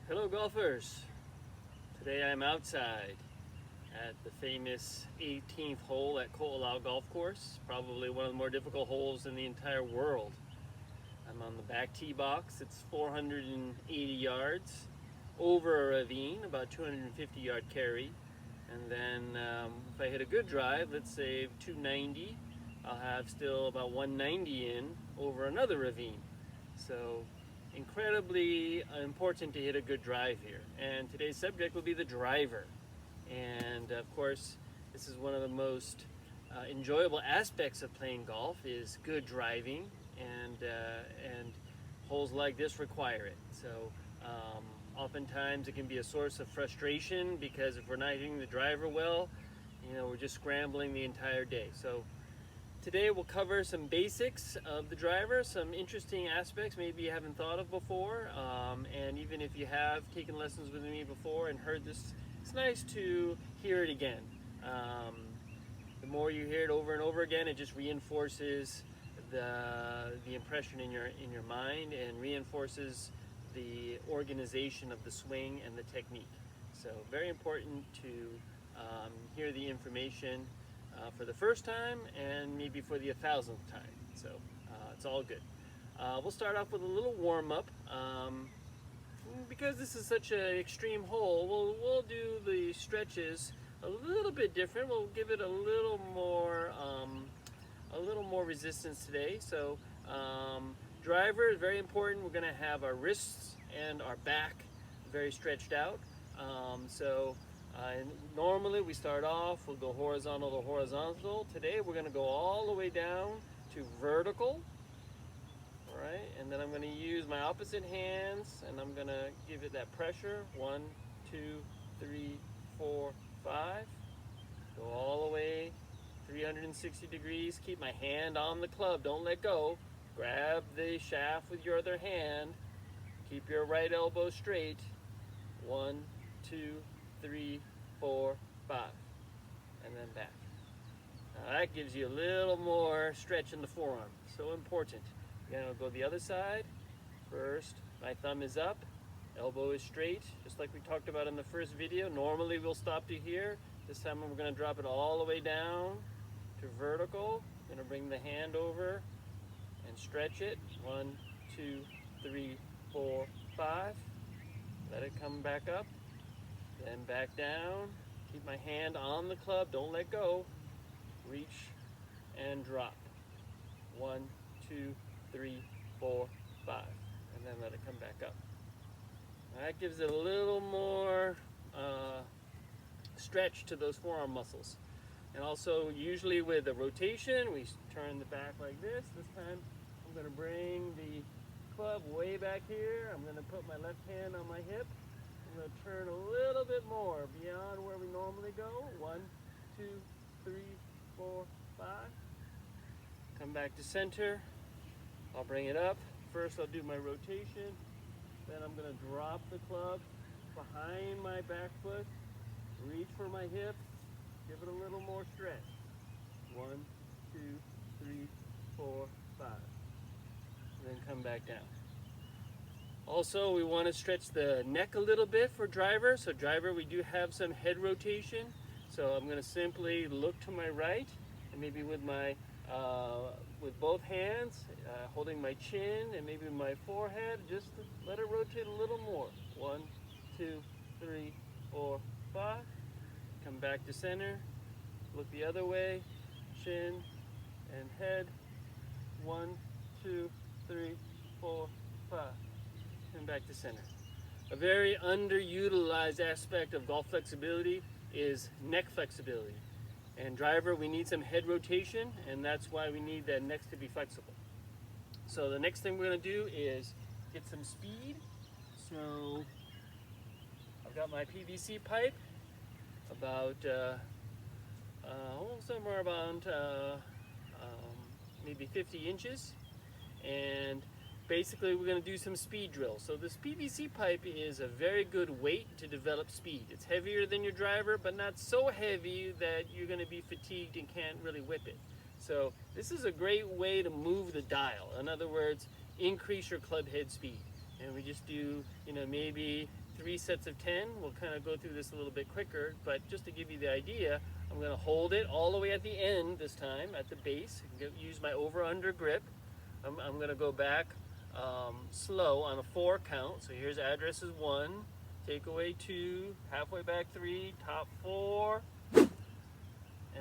Hello golfers! Today I'm outside at the famous 18th hole at Olau Golf Course, probably one of the more difficult holes in the entire world. I'm on the back tee box. It's 480 yards over a ravine, about 250 yard carry, and then if I hit a good drive, let's say 290, I'll have still about 190 in over another ravine. So incredibly important to hit a good drive here. And today's subject will be the driver. And of course, this is one of the most enjoyable aspects of playing golf is good driving, and holes like this require it. So oftentimes it can be a source of frustration because if we're not hitting the driver well, we're just scrambling the entire day. So today we'll cover some basics of the driver, some interesting aspects maybe you haven't thought of before, and even if you have taken lessons with me before and heard this, it's nice to hear it again. The more you hear it over and over again, it just reinforces the impression in your mind and reinforces the organization of the swing and the technique. So very important to hear the information for the first time and maybe for the 1,000th time. So it's all good. We'll start off with a little warm-up. Because this is such an extreme hole, we'll do the stretches a little bit different. We'll give it a little more resistance today. So driver is very important. We're going to have our wrists and our back very stretched out. Normally we start off, we'll go horizontal to horizontal. Today we're going to go all the way down to vertical. All right, and then I'm going to use my opposite hands and I'm going to give it that pressure. 1, 2, 3, 4, 5. Go all the way 360 degrees. Keep my hand on the club, don't let go. Grab the shaft with your other hand. Keep your right elbow straight. 1, 2, 3, 4, 5, and then back. Now that gives you a little more stretch in the forearm. So important. Again, I'll go the other side. First, my thumb is up, elbow is straight, just like we talked about in the first video. Normally we'll stop to here. This time we're going to drop it all the way down to vertical. I'm going to bring the hand over and stretch it. 1, 2, 3, 4, 5. Let it come back up. Then back down. Keep my hand on the club. Don't let go. Reach and drop. 1, 2, 3, 4, 5. And then let it come back up. That gives it a little more stretch to those forearm muscles. And also, usually with a rotation, we turn the back like this. This time, I'm going to bring the club way back here. I'm going to put my left hand on my hip. I'm going to turn a little bit more beyond where we normally go. 1, 2, 3, 4, 5. Come back to center. I'll bring it up. First I'll do my rotation. Then I'm going to drop the club behind my back foot. Reach for my hip. Give it a little more stretch. 1, 2, 3, 4, 5. And then come back down. Also, we want to stretch the neck a little bit for driver. So driver, we do have some head rotation. So I'm going to simply look to my right, and maybe with my with both hands, holding my chin and maybe my forehead, just let it rotate a little more. 1, 2, 3, 4, 5. Come back to center. Look the other way. Chin and head. 1, 2, 3, 4, 5. And back to center. A very underutilized aspect of golf flexibility is neck flexibility. And driver, we need some head rotation, and that's why we need that neck to be flexible. So the next thing we're going to do is get some speed. So I've got my PVC pipe about somewhere about maybe 50 inches, and basically we're going to do some speed drills. So this PVC pipe is a very good weight to develop speed. It's heavier than your driver, but not so heavy that you're going to be fatigued and can't really whip it. So this is a great way to move the dial. In other words, increase your club head speed. And we just do, maybe 3 sets of 10. We'll kind of go through this a little bit quicker, but just to give you the idea, I'm going to hold it all the way at the end this time, at the base. Use my over-under grip. I'm going to go back slow on a 4 count. So here's address is 1, takeaway 2, halfway back 3, top 4, and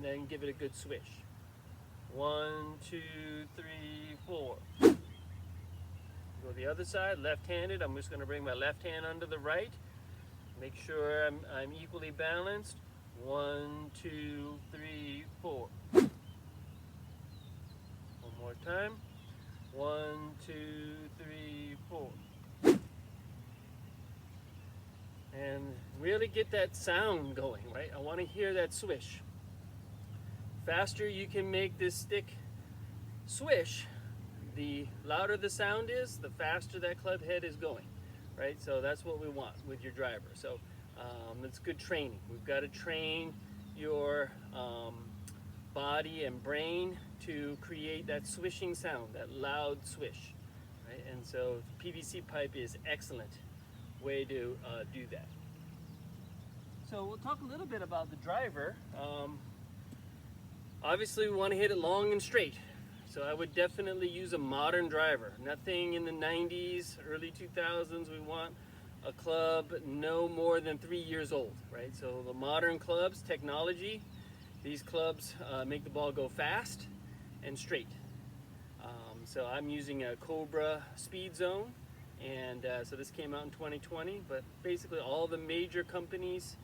then give it a good swish. 1, 2, 3, 4. Go the other side, left-handed. I'm just going to bring my left hand under the right. Make sure I'm equally balanced. 1, 2, 3, 4. One more time. 1, 2, 3, 4. And really get that sound going, right? I want to hear that swish. Faster you can make this stick swish, the louder the sound is, the faster that club head is going, right? So that's what we want with your driver. So it's good training. We've got to train your body and brain to create that swishing sound, that loud swish, right? And so PVC pipe is excellent way to do that. So we'll talk a little bit about the driver. Obviously we want to hit it long and straight. So I would definitely use a modern driver. Nothing in the 90s, early 2000s. We want a club no more than 3 years old, right? So the modern clubs, technology, these clubs make the ball go fast and straight. So I'm using a Cobra Speed Zone, and so this came out in 2020, but basically all the major companies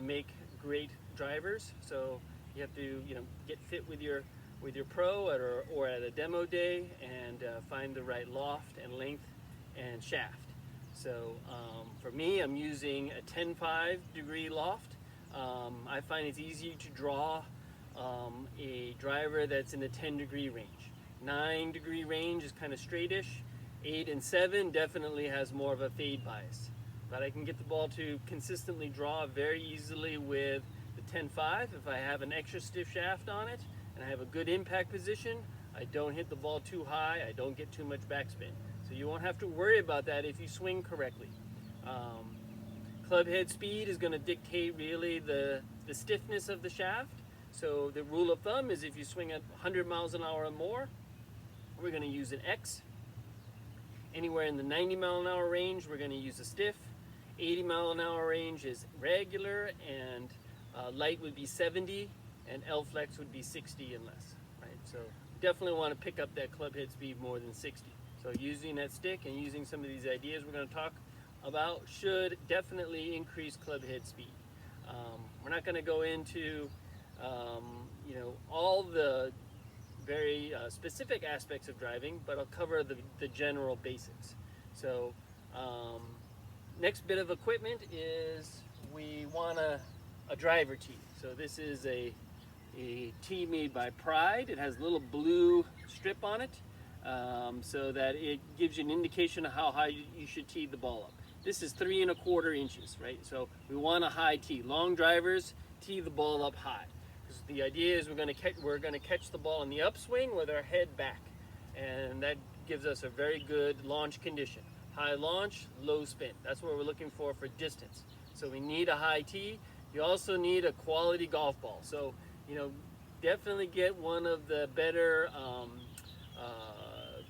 make great drivers. So you have to, get fit with your pro or at a demo day and find the right loft and length and shaft. So for me, I'm using a 10.5 degree loft. I find it's easier to draw a driver that's in the 10 degree range. 9 degree range is kind of straightish. 8 and 7 definitely has more of a fade bias. But I can get the ball to consistently draw very easily with the 10.5 if I have an extra stiff shaft on it and I have a good impact position. I don't hit the ball too high, I don't get too much backspin. So you won't have to worry about that if you swing correctly. Club head speed is going to dictate really the stiffness of the shaft. So the rule of thumb is if you swing at 100 miles an hour or more, we're going to use an X. Anywhere in the 90 mile an hour range, we're going to use a stiff. 80 mile an hour range is regular, and light would be 70, and L-flex would be 60 and less, right? So definitely want to pick up that club head speed more than 60. So using that stick and using some of these ideas we're going to talk about should definitely increase club head speed. We're not going to go into all the very specific aspects of driving, but I'll cover the general basics. So next bit of equipment is we want a driver tee. So this is a tee made by Pride. It has a little blue strip on it so that it gives you an indication of how high you should tee the ball up. This is 3 1/4 inches, right? So we want a high tee. Long drivers tee the ball up high. The idea is we're going to catch the ball in the upswing with our head back, and that gives us a very good launch condition. High launch, low spin. That's what we're looking for distance. So we need a high tee. You also need a quality golf ball. So definitely get one of the better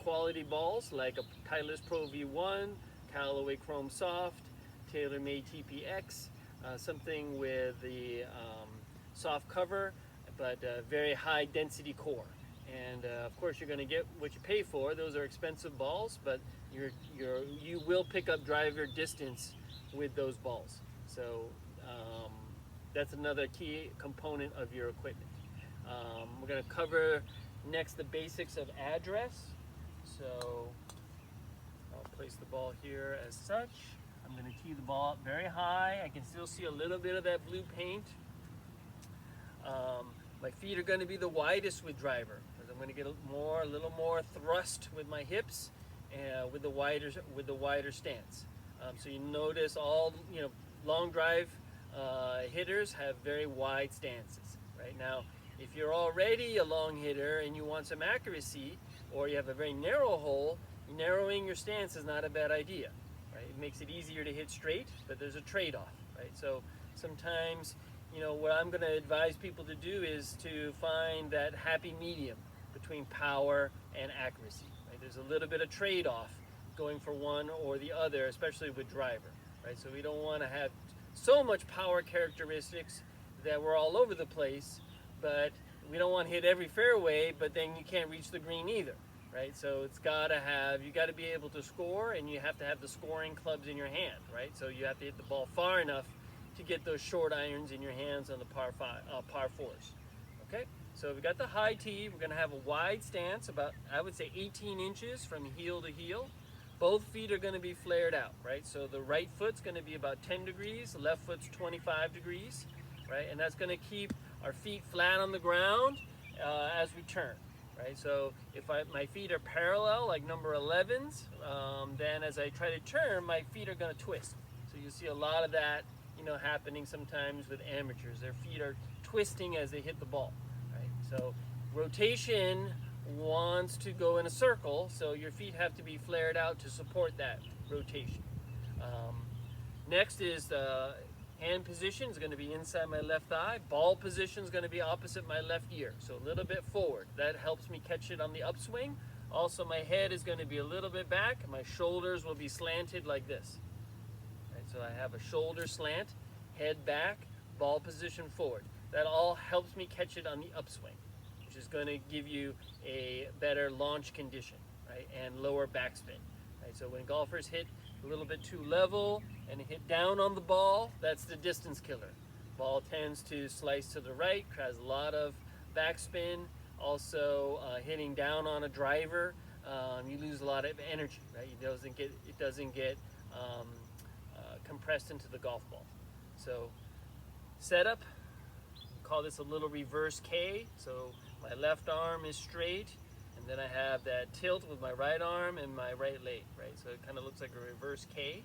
quality balls like a Titleist Pro V1, Callaway Chrome Soft, TaylorMade TPX, something with the soft cover, but very high density core. And of course you're going to get what you pay for. Those are expensive balls, but you will pick up driver distance with those balls. So that's another key component of your equipment. We're going to cover next the basics of address. So I'll place the ball here as such. I'm going to tee the ball up very high. I can still see a little bit of that blue paint. My feet are going to be the widest with driver because I'm going to get a little more thrust with my hips and with the wider stance. So you notice all long drive hitters have very wide stances. Right now, if you're already a long hitter and you want some accuracy, or you have a very narrow hole, narrowing your stance is not a bad idea. right? It makes it easier to hit straight, but there's a trade-off, right? So sometimes, you know, what I'm going to advise people to do is to find that happy medium between power and accuracy, right? There's a little bit of trade-off going for one or the other, especially with driver, right? So we don't want to have so much power characteristics that we're all over the place, but we don't want to hit every fairway, but then you can't reach the green either, right? So it's got to have, you got to be able to score, and you have to have the scoring clubs in your hand, right? So you have to hit the ball far enough to get those short irons in your hands on the par fours. Okay, so we got the high tee. We're going to have a wide stance, about, I would say, 18 inches from heel to heel. Both feet are going to be flared out, right? So the right foot's going to be about 10 degrees, the left foot's 25 degrees, right? And that's going to keep our feet flat on the ground as we turn, right? So if my feet are parallel, like number 11s, then as I try to turn, my feet are going to twist. So you see a lot of that, you know, happening sometimes with amateurs. Their feet are twisting as they hit the ball, right? So rotation wants to go in a circle, so your feet have to be flared out to support that rotation. Next is the hand position is going to be inside my left thigh. Ball position is going to be opposite my left ear, so a little bit forward. That helps me catch it on the upswing. Also, my head is going to be a little bit back. My shoulders will be slanted like this. Right, so I have a shoulder slant, head back, ball position forward. That all helps me catch it on the upswing, which is going to give you a better launch condition, right, and lower backspin. Right, so when golfers hit a little bit too level and hit down on the ball, that's the distance killer. Ball tends to slice to the right, has a lot of backspin. Also, hitting down on a driver, you lose a lot of energy, right? It doesn't get compressed into the golf ball. So setup, call this a little reverse K. So my left arm is straight, and then I have that tilt with my right arm and my right leg, right? So it kind of looks like a reverse K.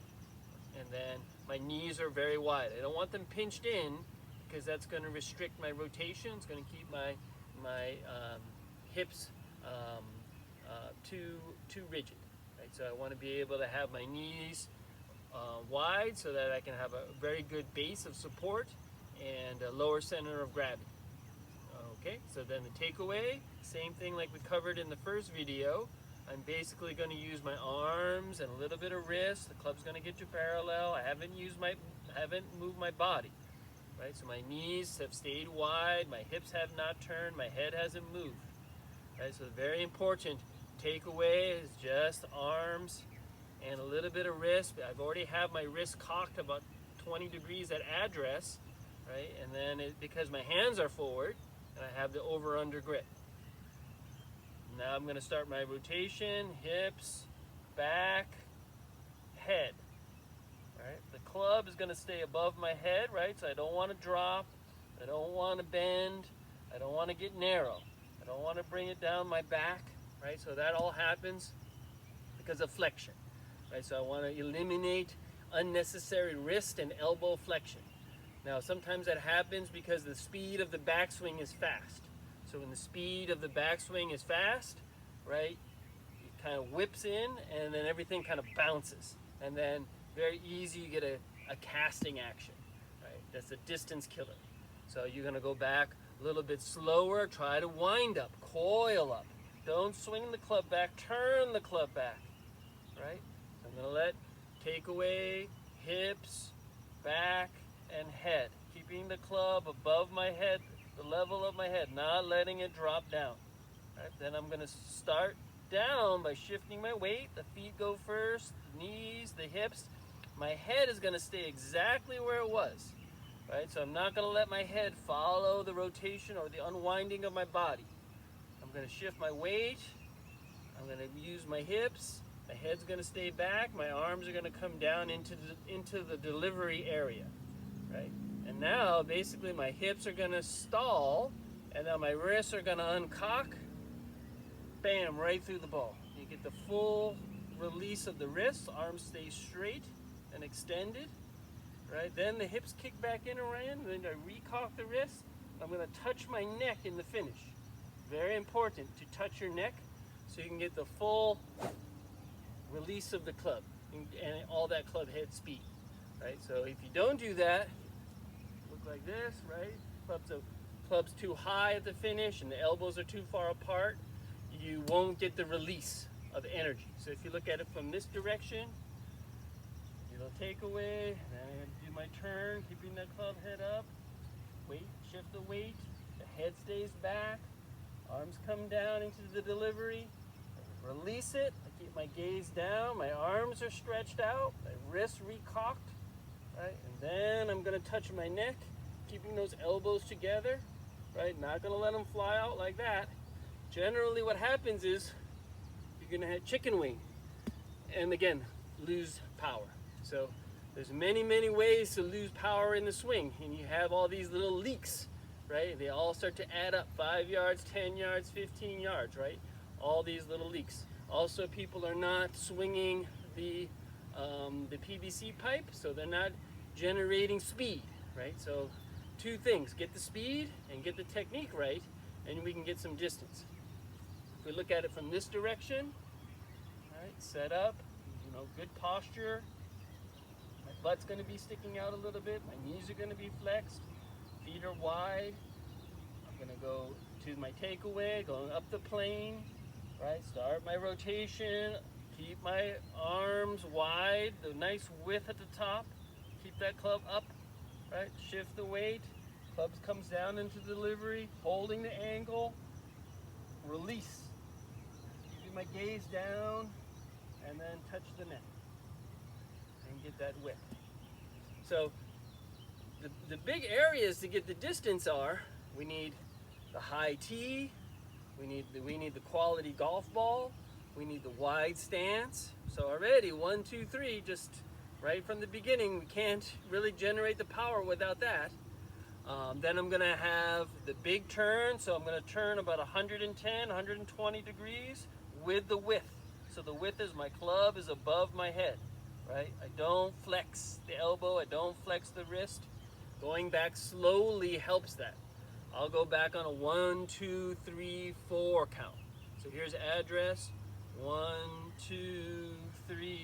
And then my knees are very wide. I don't want them pinched in because that's going to restrict my rotation. It's going to keep my hips too rigid, right? So I want to be able to have my knees wide so that I can have a very good base of support and a lower center of gravity. Okay, so then the takeaway, same thing like we covered in the first video. I'm basically going to use my arms and a little bit of wrist. The club's going to get to parallel. I haven't moved my body, right? So my knees have stayed wide, my hips have not turned, my head hasn't moved, right? So very important takeaway is just arms and a little bit of wrist. I've already have my wrist cocked about 20 degrees at address, right? And then because my hands are forward, and I have the over-under grip. Now I'm going to start my rotation, hips, back, head. Right? The club is going to stay above my head, right? So I don't want to drop, I don't want to bend, I don't want to get narrow. I don't want to bring it down my back, right? So that all happens because of flexion, right? So I want to eliminate unnecessary wrist and elbow flexion. Now sometimes that happens because the speed of the backswing is fast. So when the speed of the backswing is fast, right, it kind of whips in and then everything kind of bounces. And then very easy you get a casting action, right? That's a distance killer. So you're going to go back a little bit slower, try to wind up, coil up. Don't swing the club back, turn the club back, right? So I'm going to let take away hips, back, and head, keeping the club above my head, the level of my head, not letting it drop down. Right? Then I'm going to start down by shifting my weight. The feet go first, the knees, the hips. My head is going to stay exactly where it was. Right? So I'm not going to let my head follow the rotation or the unwinding of my body. I'm going to shift my weight. I'm going to use my hips. My head's going to stay back. My arms are going to come down into the delivery area. Right? And now basically my hips are going to stall, and now my wrists are going to uncock, bam, right through the ball. You get the full release of the wrists, arms stay straight and extended, right? Then the hips kick back in around, then I recock the wrist. I'm going to touch my neck in the finish. Very important to touch your neck so you can get the full release of the club. and all that club head speed, right? So if you don't do that, look like this, right? Club's too high at the finish and the elbows are too far apart, you won't get the release of energy. So if you look at it from this direction, little takeaway, and then I'm going to do my turn, keeping the club head up, weight, shift the weight, the head stays back, arms come down into the delivery, release it, I keep my gaze down, my arms are stretched out, my wrists recocked, right, and then I'm going to touch my neck, keeping those elbows together, right, not going to let them fly out like that. Generally what happens is you're going to have chicken wing, and again, lose power. So there's many ways to lose power in the swing, and you have all these little leaks, right? They all start to add up, 5 yards, 10 yards, 15 yards, right? All these little leaks. Also, people are not swinging the PVC pipe, so they're not generating speed, right? So two things, get the speed and get the technique right, and we can get some distance. If we look at it from this direction, all right, set up, good posture. My butt's going to be sticking out a little bit. My knees are going to be flexed. Feet are wide. I'm going to go to my takeaway, going up the plane, right? Start my rotation. Keep my arms wide, the nice width at the top. Keep that club up, right? Shift the weight. Club comes down into delivery, holding the angle. Release. Keeping my gaze down, and then touch the neck. And get that width. So the big areas to get the distance are, we need the high tee, we need the quality golf ball, we need the wide stance. So already 1, 2, 3, just right from the beginning, we can't really generate the power without that. Then I'm going to have the big turn, so I'm going to turn about 110, 120 degrees with the width. So the width is my club is above my head, right? I don't flex the elbow, I don't flex the wrist. Going back slowly helps that. I'll go back on a 1, 2, 3, 4 count. So here's address, 1, 2, 3,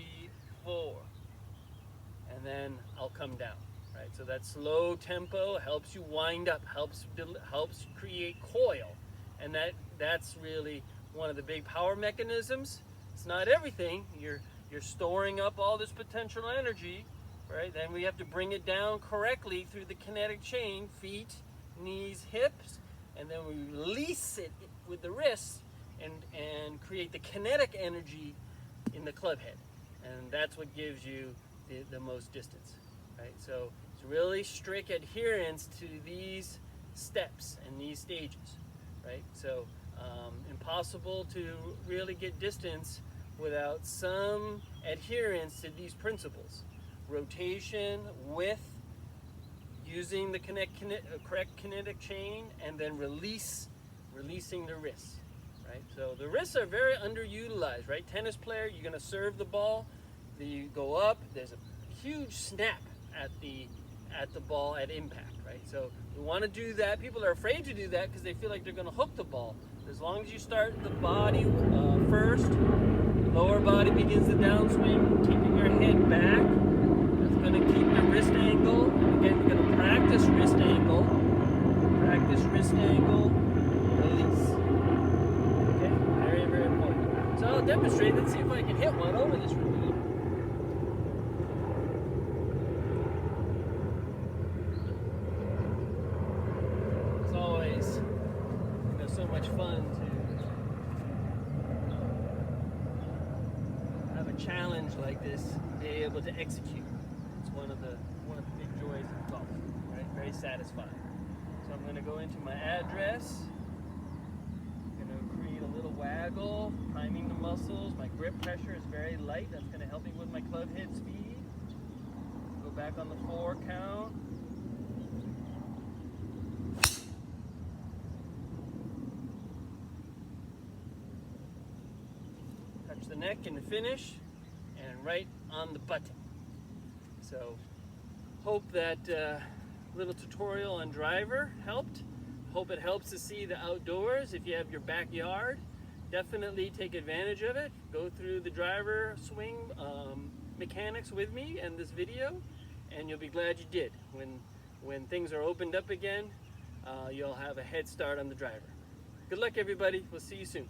4. And then I'll come down, right? So that slow tempo helps you wind up, helps create coil. And that's really one of the big power mechanisms. It's not everything. You're storing up all this potential energy, right? Then we have to bring it down correctly through the kinetic chain, feet, knees, hips, and then we release it with the wrists and create the kinetic energy in the club head. And that's what gives you the most distance, right? So it's really strict adherence to these steps and these stages, right? So impossible to really get distance without some adherence to these principles. Rotation, width, using the correct kinetic chain, and then releasing the wrists, right? So the wrists are very underutilized, right? Tennis player, you're gonna serve the ball, you go up, there's a huge snap at the ball at impact, right? So we wanna do that. People are afraid to do that because they feel like they're gonna hook the ball. As long as you start the body first, lower body begins the downswing, keeping your head back. That's going to keep the wrist angle. Again, you're going to practice wrist angle. Practice wrist angle, release. Okay, very important. So I'll demonstrate. Let's see if I can hit one over this ravine. It's always so much fun to have a challenge like this, be able to execute. It's one of the big joys of golf, right? Very satisfying. So I'm going to go into my address. I'm going to create a little waggle, priming the muscles. My grip pressure is very light. That's going to help me with my club head speed. Go back on the 4 count. The neck in the finish, and right on the button. So hope that little tutorial on driver helped. Hope it helps to see the outdoors. If you have your backyard, definitely take advantage of it. Go through the driver swing mechanics with me in this video, and you'll be glad you did. When things are opened up again, you'll have a head start on the driver. Good luck, everybody. We'll see you soon.